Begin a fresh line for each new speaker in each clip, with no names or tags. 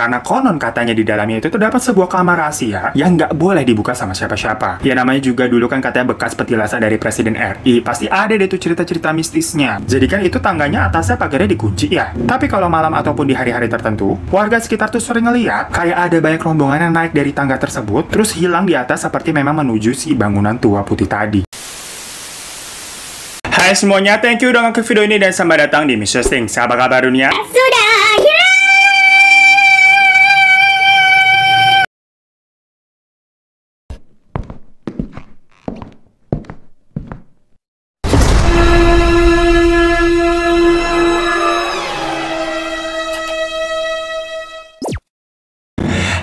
Karena konon katanya di dalamnya itu terdapat sebuah kamar rahasia yang nggak boleh dibuka sama siapa-siapa. Ya namanya juga dulu kan katanya bekas petilasan dari Presiden RI. Pasti ada deh tuh cerita-cerita mistisnya. Jadi kan itu tangganya atasnya pagarnya dikunci ya. Tapi kalau malam ataupun di hari-hari tertentu, warga sekitar tuh sering ngeliat kayak ada banyak rombongan yang naik dari tangga tersebut, terus hilang di atas seperti memang menuju si bangunan tua putih tadi. Hai semuanya, thank you udah ngeklik video ini dan selamat datang di Mr. Things. Apa kabar dunia?
Sudah,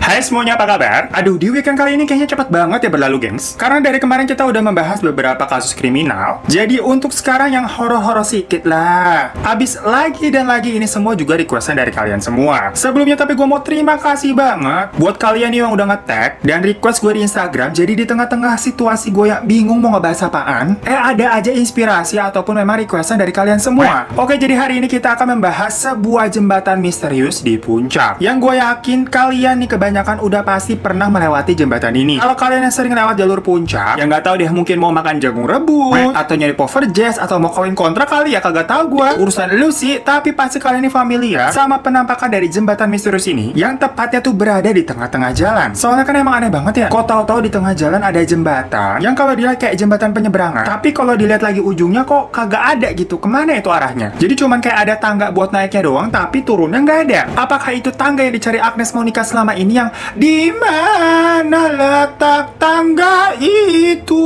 Hai semuanya, apa kabar? Aduh, di weekend kali ini kayaknya cepat banget ya berlalu, gengs. Karena dari kemarin kita udah membahas beberapa kasus kriminal. Jadi untuk sekarang yang horor-horor sedikit lah. Abis lagi dan lagi ini semua juga requestan dari kalian semua. Sebelumnya tapi gue mau terima kasih banget buat kalian yang udah nge-tag dan request gue di Instagram. Jadi di tengah-tengah situasi gue yang bingung mau ngebahas apaan, ada aja inspirasi ataupun memang requestan dari kalian semua. Oke, jadi hari ini kita akan membahas sebuah jembatan misterius di puncak. Yang gue yakin kalian nih kebanyakan udah pasti pernah melewati jembatan ini. Kalau kalian yang sering lewat jalur puncak, yang nggak tahu deh mungkin mau makan jagung rebus atau nyari power jazz atau mau kawin kontra kali ya, kagak tahu gua. Urusan lu sih, tapi pasti kalian ini familiar sama penampakan dari jembatan misterius ini yang tepatnya tuh berada di tengah-tengah jalan. Soalnya kan emang aneh banget ya. Kok tahu-tahu di tengah jalan ada jembatan yang kalau dilihat kayak jembatan penyeberangan, tapi kalau dilihat lagi ujungnya kok kagak ada gitu. Kemana itu arahnya? Jadi cuman kayak ada tangga buat naiknya doang, tapi turunnya nggak ada. Apakah itu tangga yang dicari Agnes Monica selama ini, yang di mana letak tangga itu?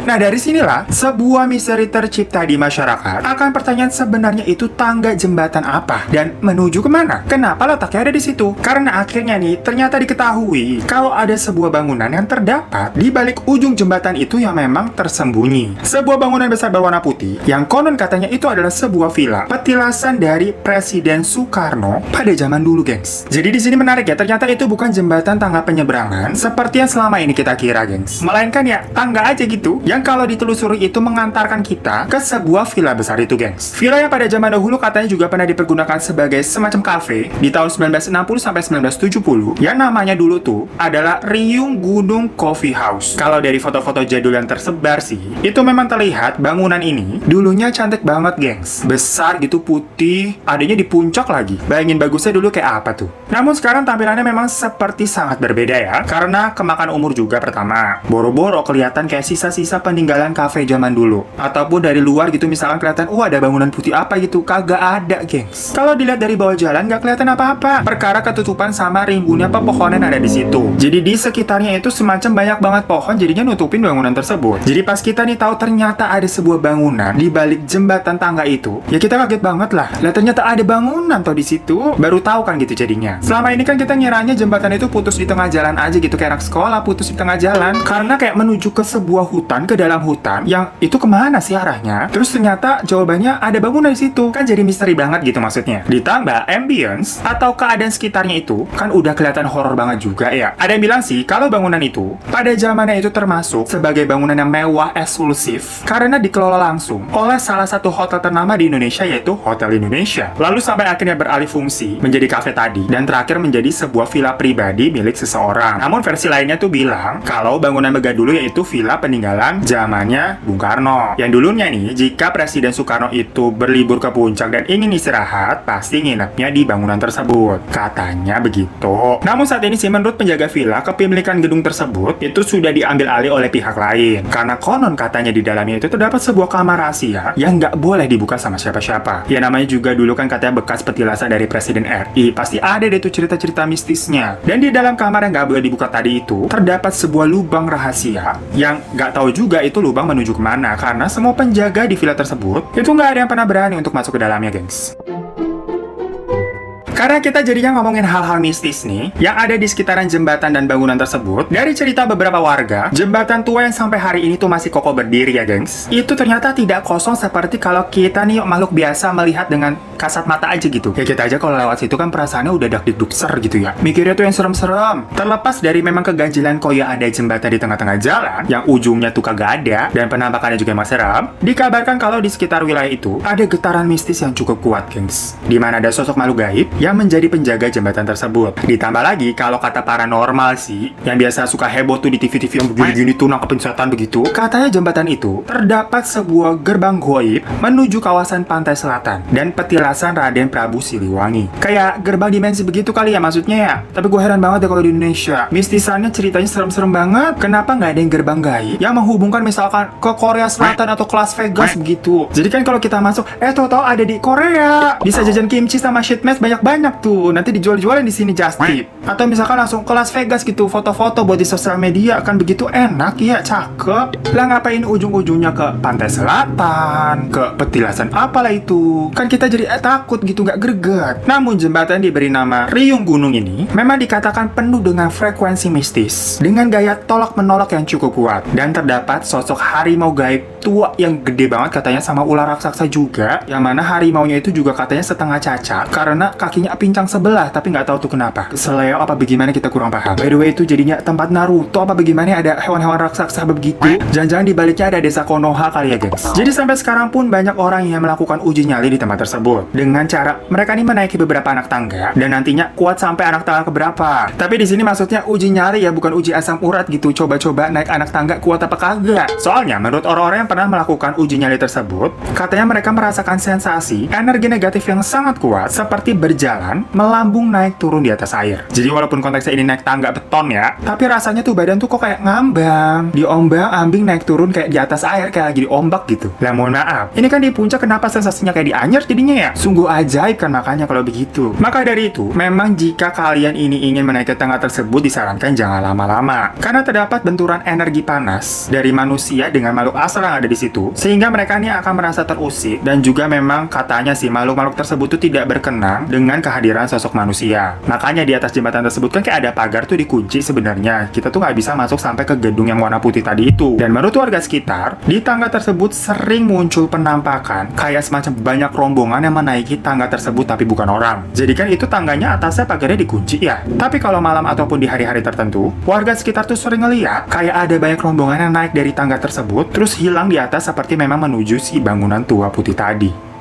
Nah, dari sinilah sebuah misteri tercipta di masyarakat akan pertanyaan sebenarnya itu tangga jembatan apa dan menuju kemana? Kenapa letaknya ada di situ? Karena akhirnya nih ternyata diketahui kalau ada sebuah bangunan yang terdapat di balik ujung jembatan itu yang memang tersembunyi. Sebuah bangunan besar berwarna putih yang konon katanya itu adalah sebuah villa petilasan dari Presiden Soekarno pada zaman dulu, gengs. Jadi di sini menarik ya, ternyata itu bukan jembatan tangga penyeberangan seperti yang selama ini kita kira, gengs. Melainkan ya tangga aja gitu yang kalau ditelusuri itu mengantarkan kita ke sebuah villa besar itu, gengs. Villa yang pada zaman dahulu katanya juga pernah dipergunakan sebagai semacam kafe di tahun 1960 sampai 1970 yang namanya dulu tuh adalah Riung Gunung Coffee House. Kalau dari foto-foto jadul yang tersebar sih, itu memang terlihat bangunan ini dulunya cantik banget, gengs. Besar gitu, putih, adanya di puncak lagi. Bayangin bagusnya dulu kayak apa tuh. Namun sekarang tampilannya memang seperti sangat berbeda ya, karena kemakan umur juga pertama. Boro-boro kelihatan kayak sisa-sisa peninggalan kafe zaman dulu. Ataupun dari luar gitu misalkan kelihatan, ada bangunan putih apa gitu, kagak ada, gengs. Kalau dilihat dari bawah jalan nggak kelihatan apa-apa. Perkara ketutupan sama rimbunnya pepohonan ada di situ. Jadi di sekitarnya itu semacam banyak banget pohon jadinya nutupin bangunan tersebut. Jadi pas kita nih tahu ternyata ada sebuah bangunan di balik jembatan tangga itu, ya kita kaget banget lah. Lah ternyata ada bangunan tuh di situ. Baru tahu kan gitu jadinya. Selama ini kan kita ngiranya jembatan itu putus di tengah jalan aja gitu, kayak anak sekolah putus di tengah jalan karena kayak menuju ke sebuah hutan, ke dalam hutan yang itu kemana sih arahnya. Terus ternyata jawabannya ada bangunan di situ, kan jadi misteri banget gitu maksudnya. Ditambah ambience atau keadaan sekitarnya itu kan udah kelihatan horor banget juga ya. Ada yang bilang sih kalau bangunan itu pada zamannya itu termasuk sebagai bangunan yang mewah eksklusif karena dikelola langsung oleh salah satu hotel ternama di Indonesia, yaitu Hotel Indonesia. Lalu sampai akhirnya beralih fungsi menjadi kafe tadi dan terakhir menjadi sebuah villa pribadi milik seseorang. Namun versi lainnya tuh bilang kalau bangunan megah dulu yaitu villa peninggalan zamannya Bung Karno. Yang dulunya nih, jika Presiden Soekarno itu berlibur ke puncak dan ingin istirahat, pasti nginepnya di bangunan tersebut. Katanya begitu. Namun saat ini sih menurut penjaga villa, kepemilikan gedung tersebut itu sudah diambil alih oleh pihak lain. Karena konon katanya di dalamnya itu terdapat sebuah kamar rahasia yang nggak boleh dibuka sama siapa-siapa. Ya namanya juga dulu kan katanya bekas petilasan dari Presiden RI. Pasti ada deh tuh cerita-cerita mistisnya. Dan di dalam kamar yang nggak boleh dibuka tadi itu terdapat sebuah lubang rahasia yang nggak tahu juga itu lubang menuju kemana, karena semua penjaga di villa tersebut itu nggak ada yang pernah berani untuk masuk ke dalamnya, gengs. Karena kita jadinya ngomongin hal-hal mistis nih yang ada di sekitaran jembatan dan bangunan tersebut. Dari cerita beberapa warga, jembatan tua yang sampai hari ini tuh masih kokoh berdiri ya, gengs. Itu ternyata tidak kosong seperti kalau kita nih makhluk biasa melihat dengan kasat mata aja gitu. Ya kita aja kalau lewat situ kan perasaannya udah dak-dikduk ser gitu ya. Mikirnya tuh yang serem-serem. Terlepas dari memang keganjilan koya ada jembatan di tengah-tengah jalan yang ujungnya tuh kagak ada dan penampakannya juga emang serem, dikabarkan kalau di sekitar wilayah itu ada getaran mistis yang cukup kuat, gengs. Dimana ada sosok makhluk gaib yang menjadi penjaga jembatan tersebut. Ditambah lagi, kalau kata paranormal sih, yang biasa suka heboh tuh di TV-TV yang begini-gini tuh nangkepin setan begitu, katanya jembatan itu terdapat sebuah gerbang goib menuju kawasan pantai selatan dan petilasan Raden Prabu Siliwangi. Kayak gerbang dimensi begitu kali ya maksudnya ya. Tapi gue heran banget ya kalau di Indonesia, mistisannya ceritanya serem-serem banget. Kenapa nggak ada yang gerbang gaib yang menghubungkan misalkan ke Korea Selatan atau ke Las Vegas begitu? Jadi kan kalau kita masuk, tahu-tahu ada di Korea, bisa jajan kimchi sama shitmess banyak-banyak tuh. Nanti dijual-jualin di sini just tip. Atau misalkan langsung ke Las Vegas gitu, foto-foto buat di sosial media, kan begitu enak ya, cakep. Lah ngapain ujung-ujungnya ke pantai selatan, ke petilasan apalah itu? Kan kita jadi takut gitu, nggak greget. Namun jembatan diberi nama Riung Gunung ini memang dikatakan penuh dengan frekuensi mistis, dengan gaya tolak-menolak yang cukup kuat. Dan terdapat sosok harimau gaib tua yang gede banget katanya sama ular raksasa juga, yang mana harimaunya itu juga katanya setengah cacat karena kakinya pincang sebelah, tapi nggak tahu tuh kenapa. Seleo apa bagaimana kita kurang paham. By the way, itu jadinya tempat Naruto apa bagaimana ada hewan-hewan raksasa begitu. Jangan-jangan di baliknya ada desa Konoha kali ya gengs. Jadi sampai sekarang pun banyak orang yang melakukan uji nyali di tempat tersebut dengan cara mereka ini menaiki beberapa anak tangga dan nantinya kuat sampai anak tangga keberapa. Tapi di sini maksudnya uji nyali ya, bukan uji asam urat gitu. Coba-coba naik anak tangga kuat apa kagak. Soalnya menurut orang-orang yang pernah melakukan uji nyali tersebut, katanya mereka merasakan sensasi energi negatif yang sangat kuat seperti berjalan melambung naik turun di atas air. Jadi walaupun konteksnya ini naik tangga beton ya, tapi rasanya tuh badan tuh kok kayak ngambang, diombang-ambing naik turun kayak di atas air, kayak lagi diombak gitu. Lah mohon maaf, ini kan di puncak kenapa sensasinya kayak di Anyer jadinya ya? Sungguh ajaib kan makanya kalau begitu. Maka dari itu, memang jika kalian ini ingin menaiki tangga tersebut disarankan jangan lama-lama, karena terdapat benturan energi panas dari manusia dengan makhluk astral yang ada di situ, sehingga mereka ini akan merasa terusik. Dan juga memang katanya sih makhluk-makhluk tersebut tuh tidak berkenan dengan kehadiran sosok manusia. Makanya di atas jembatan tersebut kan kayak ada pagar tuh dikunci sebenarnya. Kita tuh nggak bisa masuk sampai ke gedung yang warna putih tadi itu. Dan menurut warga sekitar, di tangga tersebut sering muncul penampakan kayak semacam banyak rombongan yang menaiki tangga tersebut tapi bukan orang. Jadi kan itu tangganya atasnya pagarnya dikunci ya. Tapi kalau malam ataupun di hari-hari tertentu, warga sekitar tuh sering ngeliat kayak ada banyak rombongan yang naik dari tangga tersebut terus hilang di atas seperti memang menuju si bangunan tua putih tadi.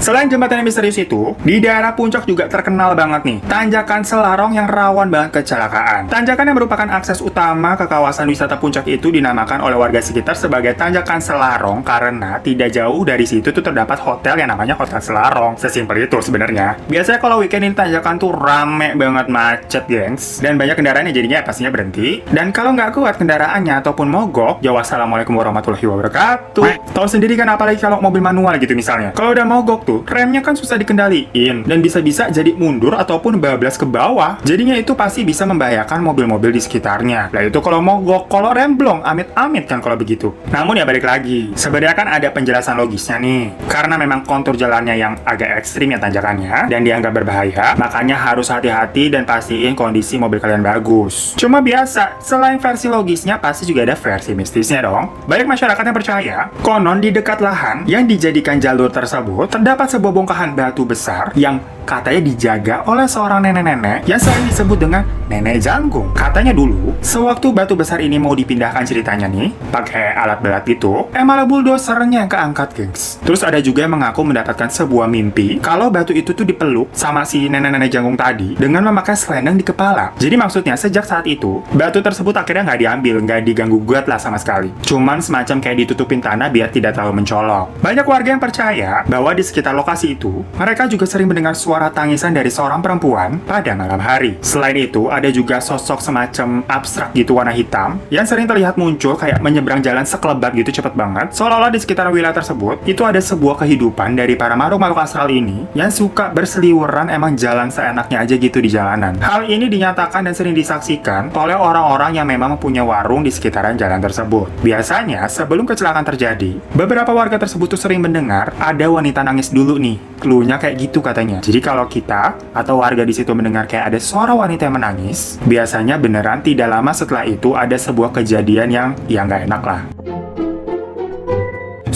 Selain jembatan yang misterius itu, di daerah puncak juga terkenal banget nih, tanjakan Selarong yang rawan banget kecelakaan. Tanjakan yang merupakan akses utama ke kawasan wisata puncak itu dinamakan oleh warga sekitar sebagai Tanjakan Selarong karena tidak jauh dari situ tuh terdapat hotel yang namanya Hotel Selarong. Sesimpel itu sebenarnya. Biasanya kalau weekend ini tanjakan tuh rame banget, macet gengs, dan banyak kendaraan yang jadinya pastinya berhenti. Dan kalau nggak kuat kendaraannya ataupun mogok, ya wassalamualaikum warahmatullahi wabarakatuh. Tahu sendiri kan, apalagi kalau mobil manual gitu misalnya. Kalau udah mogok tuh, remnya kan susah dikendaliin dan bisa-bisa jadi mundur ataupun bablas ke bawah. Jadinya itu pasti bisa membahayakan mobil-mobil di sekitarnya. Lah itu kalau mogok, kalau rem blong, amit-amit kan kalau begitu. Namun ya balik lagi, sebenarnya kan ada penjelasan logisnya nih. Karena memang kontur jalannya yang agak ekstrim ya tanjakannya dan dianggap berbahaya, makanya harus hati-hati dan pastiin kondisi mobil kalian bagus. Cuma biasa, selain versi logisnya pasti juga ada versi mistisnya dong. Banyak masyarakat yang percaya, konon di dekat lahan yang dijadikan jalur tersebut terdapat sebuah bongkahan batu besar yang katanya dijaga oleh seorang nenek-nenek yang sering disebut dengan Nenek Janggung. Katanya dulu, sewaktu batu besar ini mau dipindahkan ceritanya nih, pakai alat berat itu, malah bulldosernya yang keangkat, gengs. Terus ada juga yang mengaku mendapatkan sebuah mimpi kalau batu itu tuh dipeluk sama si nenek-nenek Janggung tadi dengan memakai selendang di kepala. Jadi maksudnya sejak saat itu, batu tersebut akhirnya nggak diambil, nggak diganggu-gugat lah sama sekali. Cuman semacam kayak ditutupin tanah biar tidak terlalu mencolok. Banyak warga yang percaya bahwa di sekitar lokasi itu, mereka juga sering mendengar suara tangisan dari seorang perempuan pada malam hari. Selain itu, ada juga sosok semacam abstrak gitu warna hitam yang sering terlihat muncul kayak menyeberang jalan sekelebat gitu cepet banget. Seolah-olah di sekitar wilayah tersebut, itu ada sebuah kehidupan dari para makhluk-makhluk astral ini yang suka berseliweran emang jalan seenaknya aja gitu di jalanan. Hal ini dinyatakan dan sering disaksikan oleh orang-orang yang memang punya warung di sekitaran jalan tersebut. Biasanya, sebelum kecelakaan terjadi, beberapa warga tersebut tuh sering mendengar ada wanita nangis dulu nih. Cluenya kayak gitu katanya. Jadi kalau kita atau warga di situ mendengar kayak ada suara wanita yang menangis, biasanya beneran tidak lama setelah itu ada sebuah kejadian yang nggak enak lah.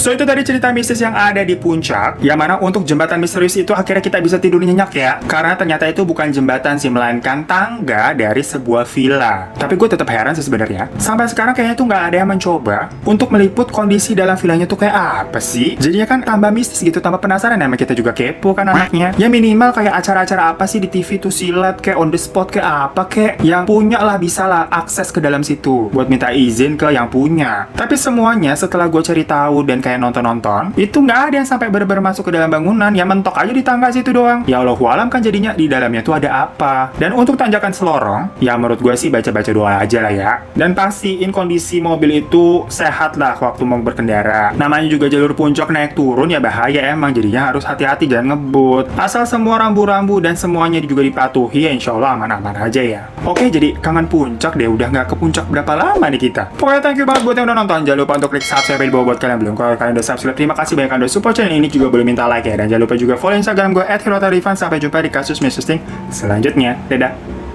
So itu tadi cerita mistis yang ada di puncak, yang mana untuk jembatan misterius itu akhirnya kita bisa tidur nyenyak ya, karena ternyata itu bukan jembatan sih, melainkan tangga dari sebuah villa. Tapi gue tetap heran sih sebenarnya, sampai sekarang kayaknya tuh nggak ada yang mencoba untuk meliput kondisi dalam villanya tuh kayak apa sih. Jadinya kan tambah mistis gitu, tambah penasaran, emang kita juga kepo kan anaknya. Ya minimal kayak acara-acara apa sih di TV tuh, silat kayak on the spot kayak apa kayak, yang punya lah bisa lah akses ke dalam situ buat minta izin ke yang punya. Tapi semuanya setelah gue cari tahu dan kayak nonton-nonton, itu nggak ada yang sampai bener-bener masuk ke dalam bangunan, ya mentok aja di tangga situ doang. Ya Allahualam kan jadinya di dalamnya tuh ada apa. Dan untuk tanjakan selorong, ya menurut gue sih baca-baca doa aja lah ya. Dan pastiin kondisi mobil itu sehat lah waktu mau berkendara. Namanya juga jalur puncak naik turun ya bahaya emang, jadinya harus hati-hati jangan ngebut. Asal semua rambu-rambu dan semuanya juga dipatuhi ya insya Allah aman-aman aja ya. Oke, jadi kangen puncak deh, udah nggak ke puncak berapa lama nih kita. Pokoknya thank you banget buat yang udah nonton. Jangan lupa untuk klik subscribe di bawah buat kalian belum. Kalau kalian udah subscribe, terima kasih banyak yang udah support channel ini, juga boleh minta like ya. Dan jangan lupa juga follow Instagram gue @herotarifan. Sampai jumpa di kasus mistis selanjutnya. Dadah.